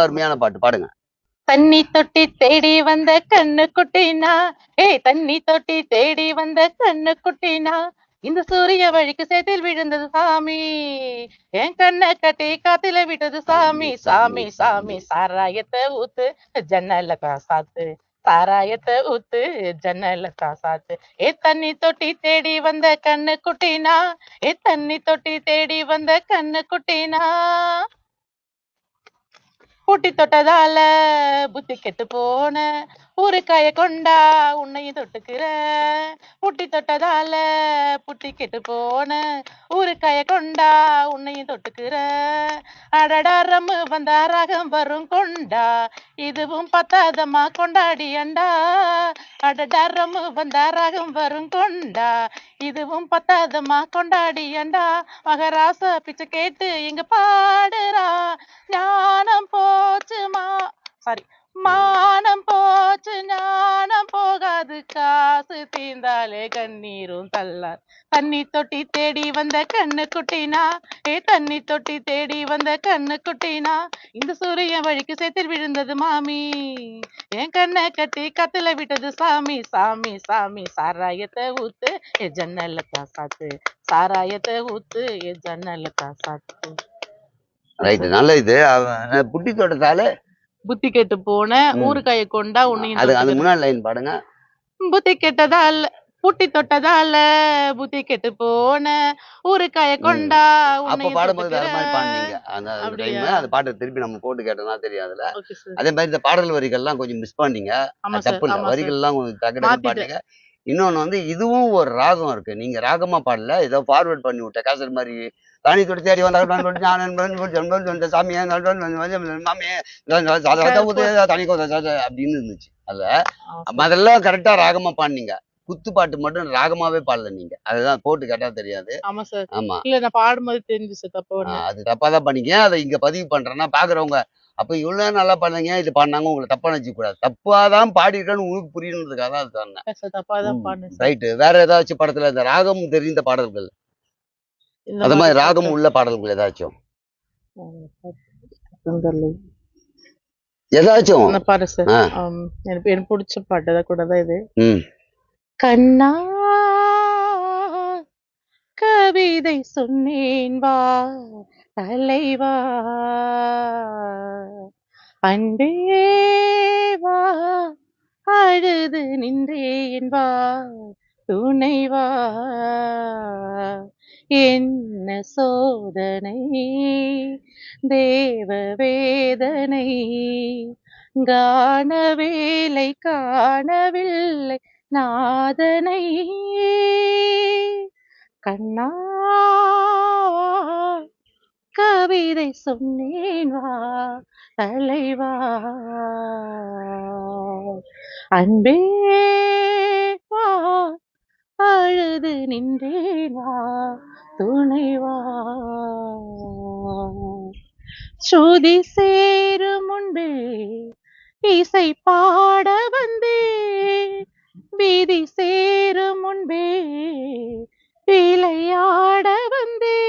அருமையான பாட்டு பாடுங்க. தண்ணி தொட்டி தேடி வந்த கண்ணு குட்டினா, தண்ணி தொட்டி தேடி வந்த கண்ணு குட்டினா, இந்த சூரிய வழிக்கு சேத்தில் விழுந்தது சாமி, என் கண்ணை கட்டி காத்துல விட்டது சாமி. சாமி சாமி சாராயத்தை ஊத்து, ஜன்னல காசாத்து, சாராயத்தை ஊத்து, ஜன்னல காசாத்து. தண்ணி தொட்டி தேடி வந்த கண்ணு குட்டினா, தண்ணி தொட்டி தேடி வந்த கண்ணு குட்டினா. பூட்டி தொட்டதால புத்தி கெட்டு போன ஊருக்காய கொண்டா உன்னையும் தொட்டுக்கிற. பூட்டி தொட்டதால புத்தி கெட்டு போன ஊருக்காய கொண்டா உன்னையும் தொட்டுக்கிற. அடடா ரம்மு வந்தா ராகம் வரும் கொண்டா, இதுவும் பத்தாதமா கொண்டாடி அண்டா. அடடா ரம்மு வந்தா ராகம் வரும் கொண்டா, இதுவும் பத்தாதமா கொண்டாடி அண்டா. மகராச பிச்சை கேட்டு இங்க பாடுறா, ஞானம் போச்சுமா சாரி மானம் போச்சு ஞானம் போகாது, காசு தீர்ந்தாலே கண்ணீரும் தள்ளார். தண்ணி தொட்டி தேடி வந்த கண்ணு குட்டினா, தண்ணி தொட்டி தேடி வந்த கண்ணு குட்டினா, இந்த சூரியன் வழிக்கு சேத்தில் விழுந்தது மாமி, என் கண்ணை கட்டி கத்துல விட்டது சாமி. சாமி சாமி சாராயத்தை ஊத்து, ஜன்னல காசாத்து, சாராயத்தை ஊத்து, ஜன்னல காசாத்து. ரைட், நல்ல இது. புட்டி தோட்டத்தால புத்தி கெட்டு போன ஊருக்காய கொண்டா உன்னையும். அது முன்னாடி லைன் பாடுங்க. புத்தி கெட்டதால புட்டி தொட்டதால புத்தி கெட்டு போன ஊருக்காய கொண்டா. அப்ப பாடும்போது வேற மாதிரி பாடுனீங்க அந்த டைம். அந்த பாட்டை திருப்பி நம்ம போட்டு கேட்டோம்னா தெரியாதுல. அதே மாதிரி இந்த பாடல் வரிகள்லாம் கொஞ்சம் மிஸ் பண்ணீங்க, தப்பு இல்லை. வரிகள் எல்லாம் கொஞ்சம் டக்கு டக்கு பாடுங்க. இன்னொன்னு வந்து இதுவும் ஒரு ராகம் இருக்கு, நீங்க ராகமா பாடல, ஏதோ ஃபார்வர்ட் பண்ணி விட்ட கேசட் மாதிரி. தானி தொட்டி தேடி வந்தா சாமி அப்படின்னு இருந்துச்சு. அதெல்லாம் கரெக்டா ராகமா பாடுனீங்க, குத்து பாட்டு மட்டும் ராகமாவே பாடல நீங்க. அதுதான் போட்டு கேட்டா தெரியாது. ஆமா சார். ஆமா, இல்ல நான் பாடும்போது தெரிஞ்சுச்சு தப்பு. அது தப்பாதான் பண்ணீங்க. அதை இங்க பதிவு பண்றேன்னா பாக்குறவங்க அப்ப இவ்வளவு நல்லா பாடுங்க, இது பாடினாங்க, உங்களை தப்பா நினைச்சு கூடாது. தப்பாதான் பாடிருக்கேன்னு உங்களுக்கு புரியணுன்றதுக்காக தான் அது சொன்னேன். ரைட்டு. வேற ஏதாச்சும் படத்துல இந்த ராகம் தெரிந்த பாடல்கள், அது மாதிரி ராகம் உள்ள பாடல்கள் ஏதாச்சும் பாரு சார். எனக்கு பிடிச்ச பாட்டு தான் கூட தான் இது. கண்ணா கவிதை சொன்னேன் வா தலைவா, அன்பே வா அழுது நின்றேன் வா துணைவா. என்ன சோதனை தேவ வேதனை, காண வேலை காணவில்லை நாதனை. கண்ணா கவிதை சொன்னேன் வா தலைவா, அன்பே வா அழுது நின்றேன் வா துணைவா. ஸ்ருதி சேரும் முன்பே இசை பாட வந்தே, விதி சேரும் முன்பே விளையாட வந்தே.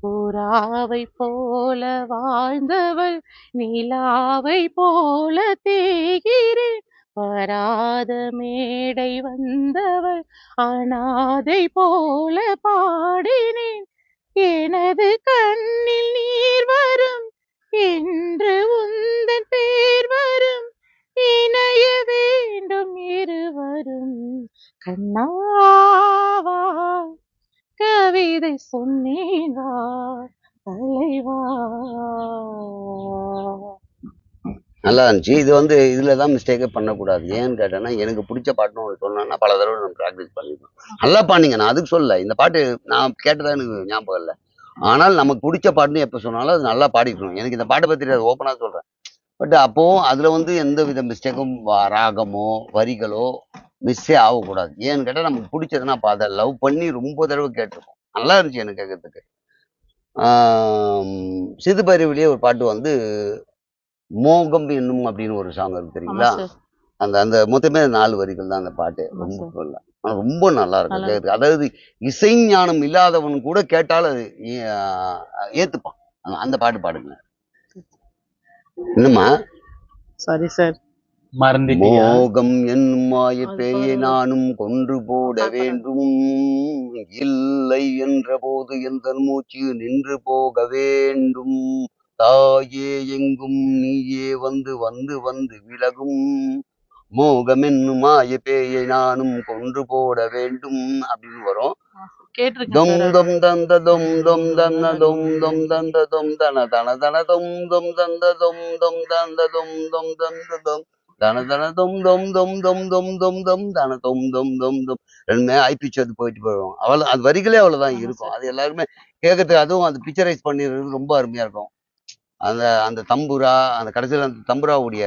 புறாவை போல வாழ்ந்தவள் நிலாவை போல தேகிறேன், வராத மேடை வந்தவள் அனாதை போல பாடினேன். எனது கண்ணில் நீர் வரும் என்று உந்தன் பேர் வரும், இணைய வேண்டும் இருவரும். கண்ணாவா கவிதை சொன்னேன் வா தலைவா. நல்லா இருந்துச்சு. இது வந்து இதுலதான் மிஸ்டேக்கே பண்ணக்கூடாது. ஏன்னு கேட்டேன்னா, எனக்கு பிடிச்ச பாட்டுன்னு சொன்னா பல தடவை நம்ம ப்ராக்டிஸ் பண்ணிருக்கோம். நல்லா பாடிங்க, நான் அதுக்கு சொல்லல. இந்த பாட்டு நான் கேட்டதா எனக்கு ஞாபகம் இல்லை. ஆனால் நமக்கு பிடிச்ச பாட்டுன்னு எப்ப சொன்னாலும் அது நல்லா பாடிக்கணும். எனக்கு இந்த பாட்டை பத்தி ஓப்பனா சொல்றேன். பட் அப்போ அதுல வந்து எந்த வித மிஸ்டேக்கும் ராகமோ வரிகளோ மிஸ்ஸே ஆகக்கூடாது. ஏன்னு கேட்டா நமக்கு பிடிச்சதுன்னா அப்ப அதை லவ் பண்ணி ரொம்ப தடவை கேட்டிருக்கோம். நல்லா இருந்துச்சு எனக்கு கேட்கறதுக்கு. சிதுபைரவிலேயே ஒரு பாட்டு வந்து மோகம் என்னும் அப்படின்னு ஒரு சாங் இருக்கு தெரியுங்களா? அந்த அந்த மொத்தமே 4 வரிகள் தான் அந்த பாட்டு. ரொம்ப நல்லா இருக்கும் கேட்கறதுக்கு. அதாவது இசை ஞானம் இல்லாதவன் கூட கேட்டாலும் அது ஏத்துப்பான். அந்த பாட்டு பாடுங்க. என்னம்மா? Sorry sir. மறந்துட்டியா? மோகம் என்னும் மாய அது பேயை பாரு. நானும் கொன்று போட பார்க்கறேன். வேண்டும். இல்லை என்ற போது எந்த மூச்சு நின்று போக வேண்டும். தாயே எங்கும் நீயே வந்து வந்து வந்து விலகும். மோகம் என்னும் மாய பேயை நானும் கொன்று போட வேண்டும் அப்படின்னு வரும். கேட்டிருக்கேன் தொம் சார். தொம் தந்த தொம் தொம் தந்த தொம் தொம் தந்த தொம் தன தன தன தொம் தொம் தந்த தொம் தொம் தந்த தொம் தொம் தந்த தொம் தன தன தொம் தொம் தொம் தொம் தொம் தொம் தொம் தன தொம் தொம் தொம் தொம் ரெண்டுமே ஐபிச்சு வந்து போயிட்டு போயிடும். அவ்வளோ அது வரிகளே அவ்வளவுதான் ஆமா இருக்கும். சார். அது எல்லாருமே கேட்கறதுக்கு அதுவும் அது பிக்சரைஸ் பண்ணிடுறது ரொம்ப அருமையா இருக்கும். அந்த அந்த தம்புரா அந்த கடைசியில் அந்த தம்புராவுடைய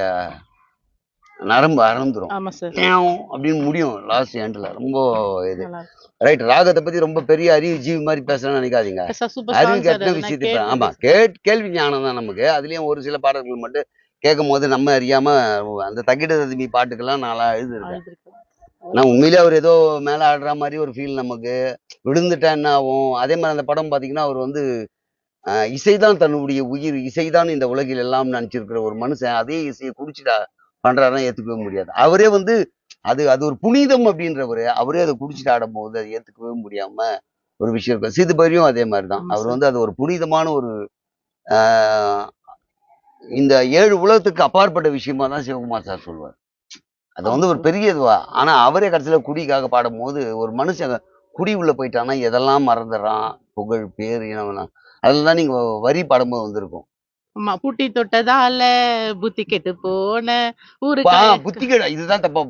நரம்பு அறந்துரும். ஆமா சார். அப்படின்னு முடியும் லாஸ்ட் எண்ட்ல. ரொம்ப இது நல்லா இருக்கு. ரைட். ராகத்தை பத்தி ரொம்ப பெரிய அறிவு ஜீவி மாதிரி பேசணும்னு நினைக்காதீங்க. சார் சூப்பர் அறிவு சாங் சார். கட்டின அது நான் விஷயத்தை ஆமா கேட்டிருக்கேன். கேள்வி ஞானம் தான் நமக்கு. அதுலயும் ஒரு சில பாடல்கள் மட்டும் கேட்கும் போது நம்ம அறியாம அந்த தகிட ததுமி பாட்டுக்கெல்லாம் நான் எழுதிருக்கேன். எழுதிருக்கேன். நான் உண்மையிலே அவர் ஏதோ மேல ஆடுற மாதிரி ஒரு ஃபீல் நமக்கு. விழுந்துட்டா என்ன ஆகும்? அதே மாதிரி அந்த படம் பாத்தீங்கன்னா அவர் வந்து இசைதான் தன்னுடைய உயிர், இசைதான் இந்த உலகில் எல்லாம் நினைச்சிருக்கிற ஒரு மனுஷன் அதே இசையை குடிச்சிட்டா பண்றாருன்னா ஏத்துக்கவே முடியாது. அவரே வந்து அது அது ஒரு புனிதம் அப்படின்றவரு அவரே அதை குடிச்சிட்டு ஆடும்போது அதை ஏத்துக்கவே முடியாம ஒரு விஷயம் இருக்கும். சிதுபரியும் அதே மாதிரிதான். ஆமா அவர் சார். வந்து அது ஒரு புனிதமான ஒரு ஆஹ் இந்த 7 உலகத்துக்கு அப்பாற்பட்ட விஷயமா தான் சிவகுமார் சார் சொல்லுவார். அது ஆமா வந்து ஒரு சார். பெரிய இதுவா. ஆனா அவரே கடைசியில குடிக்காக பாடும்போது ஒரு மனுஷன் குடி உள்ள போயிட்டான்னா எதெல்லாம் மறந்துடுறான். புகழ், பேர், இனம் அதெல்லாம் நீங்க வரி பாடும்போது வந்திருக்கும். ஆமா. பூட்டி தொட்டதால புத்தி கெட்டு போன ஊரு காய புத்தி கெட இதுதான் தப்பா.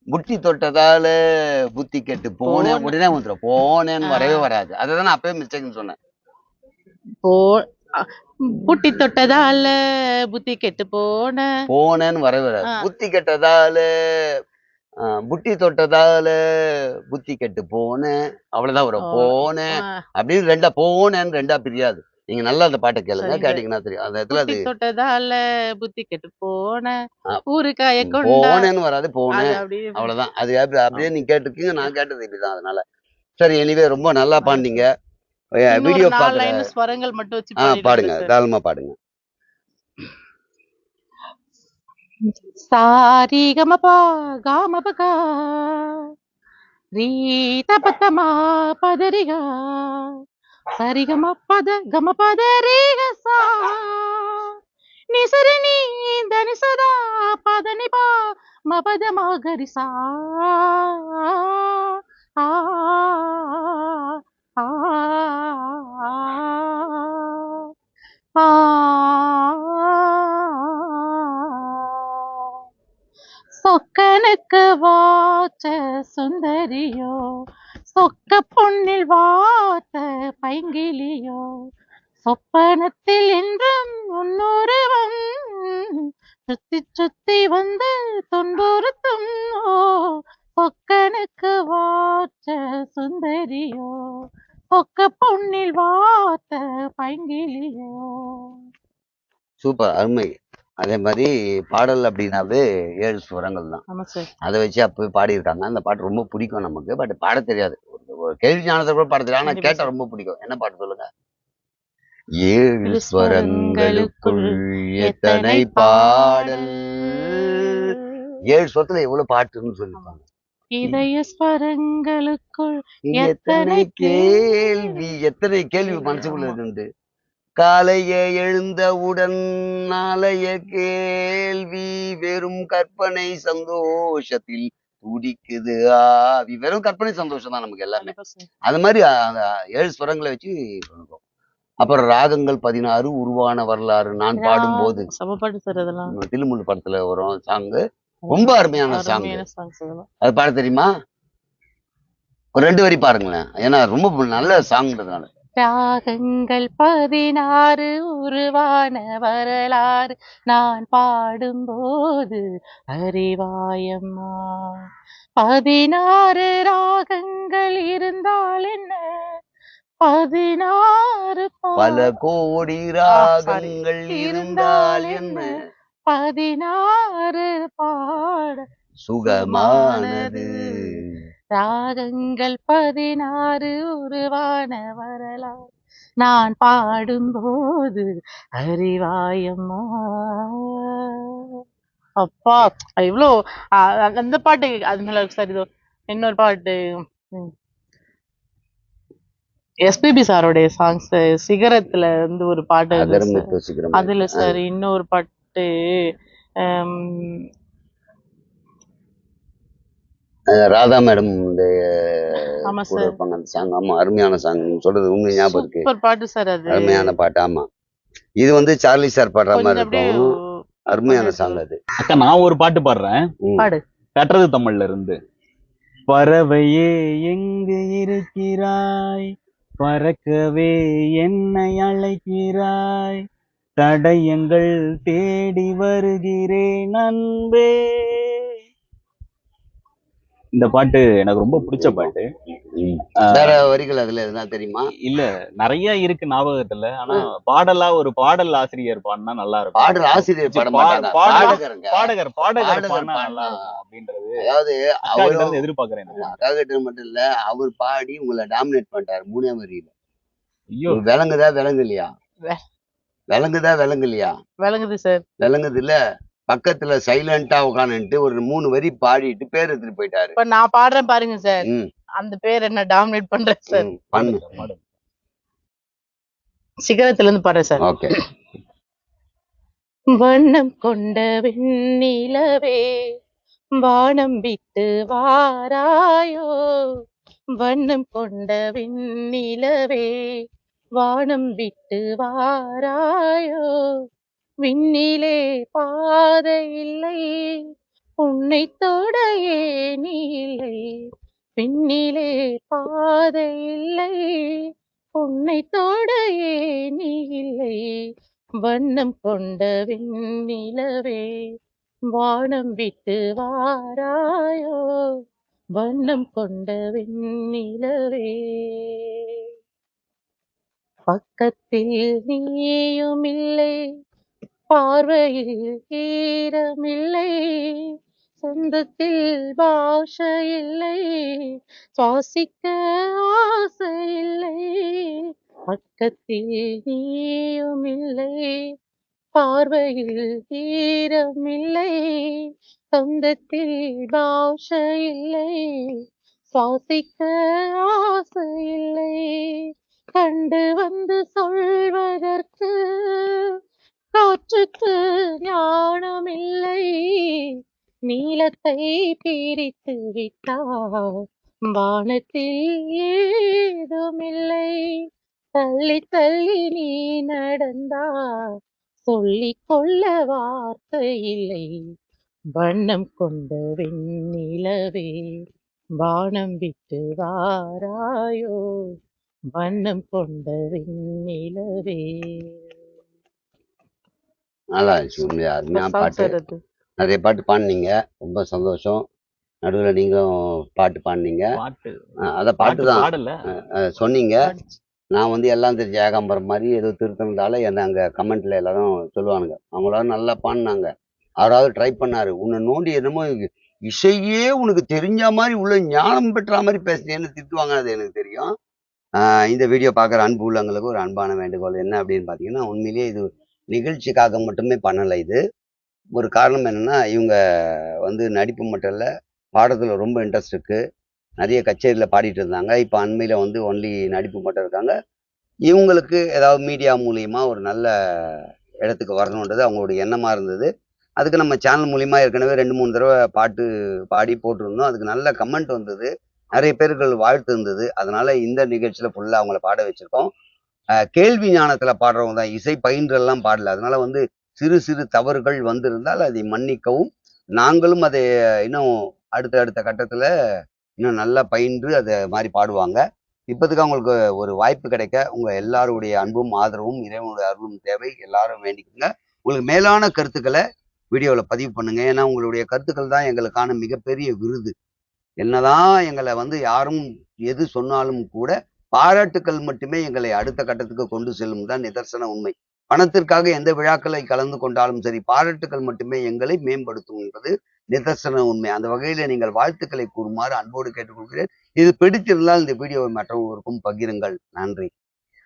புத்தி தொட்டதால புத்தி கெட்டு போனேன் போன உடனே வந்துடும். போனேன்னு ஆ, வரவே வராது. அதுதான் நான் அப்பவே மிஸ்டேக்னு சொன்னேன். போ அ, பூட்டி தொட்டதால புத்தி கெட்டு போன போனேன்னு வரவே வராது. ஆ, புத்தி கெட்டதால புட்டி தொட்டதால புத்தி கெட்டு போனேன். அவ்வளவுதான் வரும். போன போனேன் ஆ, அப்படின்னு ரெண்டா போனேன்னு ரெண்டா பிரியாது. நீங்க நல்லா அந்த பாட்டை கேளுங்க. சரிங்க சார். கேட்டீங்கன்னா தெரியும். அந்த இடத்துல பூட்டி அது தொட்டதால புத்தி கெட்டு போன அஹ், ஊரு காய கொண்டா போனேன்னு வராது. அது போனேன் அப்படியே அவ்வளவுதான். அது அப்படியே ஆமா. நீங்க கேட்டிருக்கீங்க. நான் கேட்டது இப்படிதான். அதனால சரி. எனிவே ரொம்ப நல்லா ஆமா பாண்டீங்க. சார். இன்னொரு வீடியோ 4 பாக்குற லைன் ஸ்வரங்கள் மட்டும் வச்சு பாடிடுங்களேன் பாடுங்க. சார். தாராளமா பாடுங்க. சாரி கமபா காமபகா ரீ தபத்தமா பதரிகா சரிகம பத கம பத ரீக சா நிசரி நீ தனி சதா பதனி பா மபத மகரி சா ஆ ஆ ஆ சொக்கனுக்கு வாச்ச சுந்தரியோ சொக்க பொன்னில் வாத்த பைங்கிலியோ சொப்பனத்தில் என்றும் முன்னொருவன் சுத்தி சுத்தி வந்து துன்புறுத்தும் ஓ சொக்கனுக்கு வாச்ச சுந்தரியோ சொக்க பொன்னில் வாத்த பைங்கிலியோ. சூப்பர். அருமை. அதே மாதிரி பாடல் அப்படின்னாவே 7 சுரங்கள் தான். ஆமா சார். அதை வச்சு அப்பவே பாடியிருக்காங்க. அந்த பாட்டு ரொம்ப பிடிக்கும் நமக்கு. பட் பாட தெரியாது. ஒரு கேள்வி ஞானத்தை கூட பாட தெரியாது. ஆனா கண்டிப்பா கேட்டா சார். ரொம்ப பிடிக்கும். என்ன பாட்டு சொல்லுங்க? 7 ஸ்வரங்களுக்குள் எத்தனை பாடல். 7 ஸ்வரத்துல எவ்வளவு பாட்டுன்னு ஆமா. சொல்லிருப்பாங்க. இதய ஸ்வரங்களுக்குள் எத்தனை எத்தனை கேள்வி எத்தனை கேள்வி மனசுக்குள்ள ஆமா. இருக்கு. காலைய எழுந்தவுடன் நாளைய கேள்வி வெறும் கற்பனை சந்தோஷத்தில் துடிக்குது ஆவி. வெறும் கற்பனை சந்தோஷம் தான் நமக்கு எல்லாமே. கண்டிப்பா சார். அது மாதிரி அந்த 7 ஸ்வரங்களை வச்சு சொல்லுவோம். அப்புறம் ராகங்கள் 16 உருவான வரலாறு நான் பாடும்போது சமப்பாட்டு சார் அதெல்லாம். தில்லுமுள்ளு படத்துல வரும் சாங்கு. ரொம்ப அருமையான சாங். அருமையான சாங்ஸ் அதெல்லாம். அது பாட தெரியுமா? ஒரு 2 வரி பாருங்களேன். ஏன்னா ரொம்ப நல்ல சாங்ன்றதுனால. ராகங்கள் 16 உருவான வரலாறு நான் பாடும்போது அறிவாயம்மா. 16 ராகங்கள் இருந்தால் என்ன 16 பல கோடி ராகங்கள் இருந்தால் என்ன 16 பாட சுகமானது. ராகங்கள் 16 உருவான வரலாறு நான் பாடும்போது அறிவாயம்மா. அப்பா இவ்வளோ அந்த பாட்டு அது நல்லா இருக்கு சார். இதோ இன்னொரு பாட்டு எஸ்பிபி சாரோடைய சாங்ஸ் சிகரத்துல வந்து ஒரு பாட்டு இருக்கு சார். அகரமுத்து சிகரம் அதுல சார் இன்னொரு பாட்டு ராதா மேடம் ஆமா கூட சார், இருப்பாங்க அந்த சாங். ஆமா, அருமையான சாங். நீங்க சொல்றது உண்மை ஞாபகம் இருக்கு. சூப்பர் பாட்டு சார். அது அருமையான பாட்டு. ஆமா, இது வந்து சார்லி சார் பாடுற மாதிரி கொஞ்சம் அப்படியே இருக்கும். அருமையான சாங் அது. அக்கா நான் ஒரு பாட்டு பாடுறேன். பாடு. கட்டுறது தமிழ்ல இருந்து. பறவையே எங்கு இருக்கிறாய், பறக்கவே என்னை அழைக்கிறாய், தடயங்கள் தேடி வருகிறேன் அன்பே. இந்த பாட்டு எனக்கு ரொம்ப பிடிச்ச பாட்டு. வேற வரிகள் அதுல எதுனா தெரியுமா? இல்ல, நிறைய இருக்கு ஞாபகத்துல. ஆனா பாடலா ஒரு பாடல் ஆசிரியர் பாடினா நல்லா இருக்கும். பாடல் ஆசிரியர் பாட மாட்டாங்க, பாடகருங்க. பாடகர் பாடகர் பாடினா பாடினா நல்லா இருக்கும் அப்படின்றது அதாவது அக்கா கிட்ட இருந்து எதிர்பார்க்கிறேன். அக்கா கிட்ட மட்டும் இல்ல, அவர் பாடி உங்களை டாமினேட் பண்ணிட்டாரு 3 வரியில. ஐயோ, விளங்குதா விளங்கலையா? விளங்குதா விளங்கலையா? விளங்குது சார். விளங்குது இல்ல? பக்கத்துல சைலண்டா உட்காந்துட்டு ஒரு 3 வரி பாடிட்டு பேர் எடுத்துட்டு போயிட்டாரு. இப்ப நான் பாடுறேன் பாருங்க சார். அந்த பேர் என்ன டாமினேட் பண்றேன் சார். பண்ணு. சிகரத்துல இருந்து பாடுறேன் சார். ஓகே. வண்ணம் கொண்ட வெண்ணிலவே வானம் விட்டு வாராயோ, வண்ணம் கொண்ட வெண்ணிலவே வானம் விட்டு வாராயோ, விண்ணிலே பாதை இல்லை உன்னை தொட ஏனி இல்லை, விண்ணிலே பாதை இல்லை உன்னை தொட ஏனி இல்லை, வண்ணம் கொண்ட வெண்ணிலவே வானம் விட்டு வாராயோ, வண்ணம் கொண்ட வெண்ணிலவே. பக்கத்தில் நீயும் இல்லை, பார்வையில் ஈரமில்லை, சொந்தத்தில் பாஷை இல்லை, சுவாசிக்க ஆசை இல்லை, பக்கத்தில் நீயும் இல்லை, பார்வையில் ஈரமில்லை, சொந்தத்தில் பாஷை இல்லை, சுவாசிக்க ஆசை இல்லை, கண்டு வந்து சொல்வதற்கு காற்றுக்கு ஞானம் இல்லை, நீலத்தை பிரித்து விட்டால் வானத்தில் ஏதுமில்லை, தள்ளி தள்ளி நீ நடந்தா சொல்லிக் கொள்ள வார்த்தை இல்லை, வண்ணம் கொண்ட வெண்ணிலவே வானம் விட்டு வாராயோ, வண்ணம் கொண்ட வெண்ணிலவே. நல்லா இருந்துச்சு. உண்மையா அருமையான பாட்டு. நிறைய பாட்டு பாடினீங்க, ரொம்ப சந்தோஷம். நடுவுல நீங்களும் பாட்டு பாடினீங்க. அத பாட்டு தான் சொன்னீங்க. நான் வந்து எல்லாம் தெரிஞ்ச ஏகாம்பரம் மாதிரி ஏதோ திருத்தனதால என்ன அங்க கமெண்ட்ல எல்லாரும் சொல்லுவானுங்க, அவங்களால நல்லா பாடினாங்க, அவராவது ட்ரை பண்ணாரு, உன்னை நோண்டி என்னமோ இசையே உனக்கு தெரிஞ்ச மாதிரி உள்ள ஞானம் பெற்ற மாதிரி பேசுனேன்னு திட்டுவாங்க. அது எனக்கு தெரியும். இந்த வீடியோ பார்க்குற அன்பு உள்ளவங்களுக்கு ஒரு அன்பான வேண்டுகோள் என்ன அப்படின்னு பார்த்தீங்கன்னா, உண்மையிலேயே இது நிகழ்ச்சிக்காக மட்டுமே பண்ணலை. இது ஒரு காரணம் என்னன்னா, இவங்க வந்து நடிப்பு மட்டும் இல்லை, பாடத்தில் ரொம்ப இன்ட்ரெஸ்ட் இருக்கு. நிறைய கச்சேரியில் பாடிட்டு இருந்தாங்க. இப்போ அண்மையில் வந்து ஒன்லி நடிப்பு மட்டும் இருக்காங்க. இவங்களுக்கு ஏதாவது மீடியா மூலியமா ஒரு நல்ல இடத்துக்கு வரணுன்றது அவங்களுடைய எண்ணமாக இருந்தது. அதுக்கு நம்ம சேனல் மூலியமா ஏற்கனவே 2-3 தடவை பாட்டு பாடி போட்டிருந்தோம். அதுக்கு நல்ல கமெண்ட் வந்தது, நிறைய பேர்கள் வாழ்த்து இருந்தது. அதனால இந்த நிகழ்ச்சியில் ஃபுல்லாக அவங்கள பாட வச்சிருக்கோம். கேள்வி ஞானத்துல பாடுறவங்க தான், இசை பயின்றெல்லாம் பாடல. அதனால வந்து சிறு சிறு தவறுகள் வந்திருந்தால் அதை மன்னிக்கவும். நாங்களும் அதை இன்னும் அடுத்த கட்டத்துல இன்னும் நல்லா பயின்று அதை மாதிரி பாடுவாங்க. இப்போதுக்கு அவங்களுக்கு ஒரு வாய்ப்பு கிடைக்க உங்க எல்லாருடைய அன்பும் ஆதரவும் இறைவனுடைய அருளும் தேவை. எல்லாரும் வேண்டிக்குங்க. உங்களுக்கு மேலான கருத்துக்களை வீடியோவில் பதிவு பண்ணுங்க. ஏன்னா உங்களுடைய கருத்துக்கள் தான் எங்களுக்கான மிகப்பெரிய விருது. என்னதான் எங்களை வந்து யாரும் எது சொன்னாலும் கூட பாராட்டுக்கள் மட்டுமே எங்களை அடுத்த கட்டத்துக்கு கொண்டு செல்லும் தான் நிதர்சன உண்மை. பணத்திற்காக எந்த விழாக்களை கலந்து கொண்டாலும் சரி, பாராட்டுக்கள் மட்டுமே எங்களை மேம்படுத்தும் என்பது நிதர்சன உண்மை. அந்த வகையில நீங்கள் வாழ்த்துக்களை கூறுமாறு அன்போடு கேட்டுக்கொள்கிறேன். இது பிடித்திருந்தால் இந்த வீடியோவை மற்றவர்களுக்கும் பகிருங்கள். நன்றி.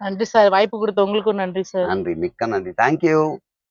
நன்றி சார். வாய்ப்பு கொடுத்த உங்களுக்கும் நன்றி சார். நன்றி, மிக்க நன்றி. தேங்க்யூ.